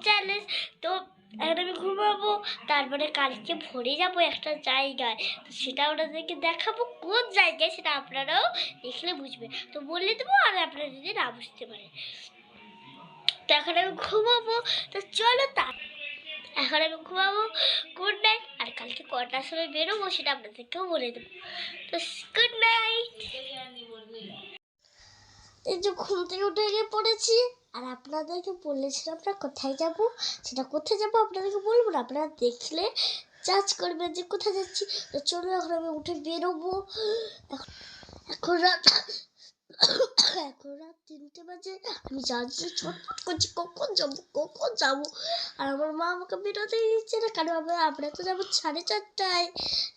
Challenge. তো এখন আমি ঘুমাবো, তারপরে কালকে ভোরে যাবো একটা জায়গায়, তো সেটা আপনাদেরকে দেখাবো কোন জায়গায়, সেটা আপনারাও দেখলে বুঝবে। তো বলে দেবো, আর আপনারা যদি না বুঝতে পারেন। তো এখন আমি ঘুমাবো, তো চলো এখন আমি ঘুমাবো। Good night. আর কালকে কটার সময় বেরোবো সেটা আপনাদেরকেও বলে দেবো। তো গুড নাইট। এই যে ঘুম থেকে উঠে গিয়ে পড়েছি, আর আপনাদেরকে বলেছিলাম আমরা কোথায় যাব, সেটা কোথায় যাব আপনাদেরকে বলবো না, আপনারা দেখলে জাজ করবেন যে কোথায় যাচ্ছি। তো চলো এখন আমি উঠে বেরোবো। এখন রাত 3টে বাজে। আমি যাচ্ছি, ছটফট করছি কখন যাবো। আর আমার মা আমাকে বেরোতেই দিচ্ছে না, কারণ আমরা তো যাবো 4:30টায়,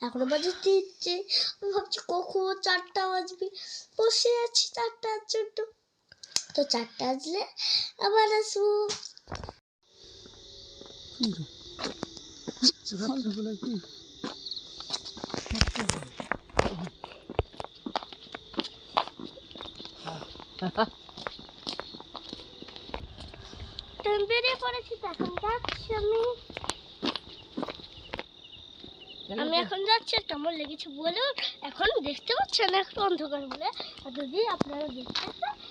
এখনো বাজে 3টে। আমি ভাবছি কখন 4টা বাজবে, বসে আছি 4টার জন্য। তো 4টা বাজলে আবার আসবো। বেরিয়ে পড়েছি, এখন যাচ্ছি আমি এখন যাচ্ছি। কেমন লেগেছে বলুন। এখন দেখতে পাচ্ছেন না, একটু অন্ধকার বলে। আর যদি আপনারা দেখতে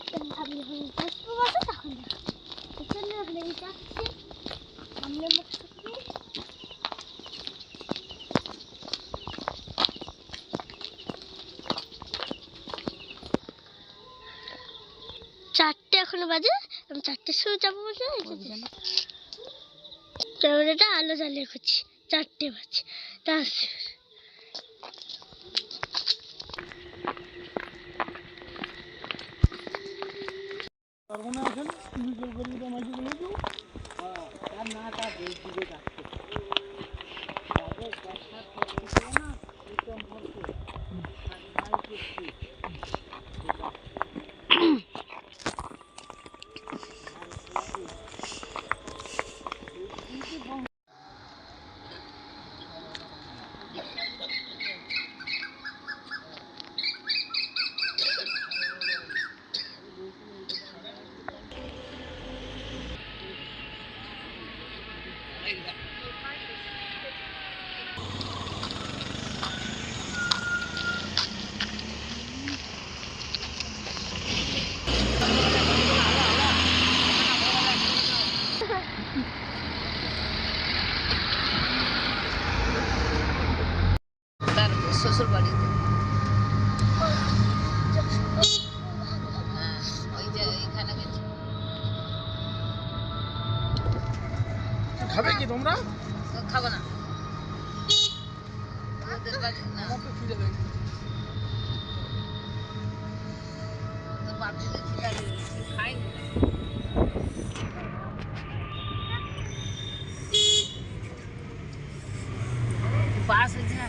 চান আপনি যখন ফেসবুক আছে তখন দেখুন। এখন আমি যাচ্ছি সামনে মুখ থেকে। 4টে এখনো বাজে, আমি 4টের সময় যাবো বলে ক্যামেরাটা আলো জ্বালিয়ে করছি। 4টে বাজে, তা শ্বশুর বাড়িতে ওই যে এইখানে গেছি। খাবে কি তোমরা? খাবো না, ওদের বাড়ি না, তো বাড়িতে খাইনি। পাস হয়েছে না।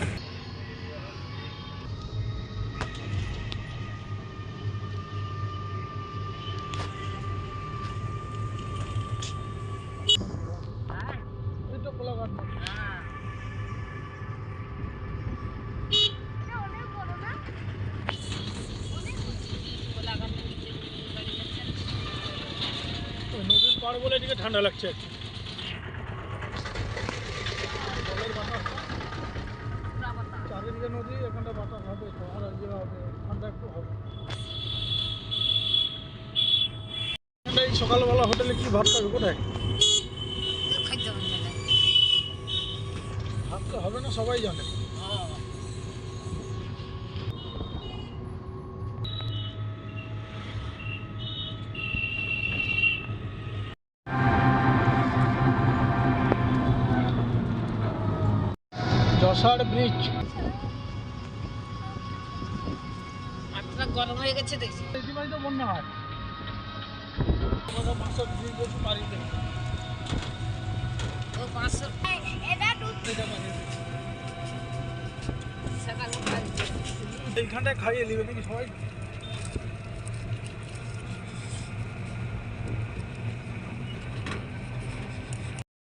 নদীর পাড় বলে এদিকে ঠান্ডা লাগছে। চারিদিকে নদী, এখানটা বাতাস হবে, আর ইয়ে হবে, ঠান্ডা একটু হবে। এই সকালবেলা হোটেলে কি ভাত খাবে? কোথায় ভাত তো হবে না, সবাই জানে। যশোর ব্রিজ গরম হয়ে গেছে দেখছি। তো বন্যা হয় এইখানটায় খাইয়ে নেবে নাকি সবাই।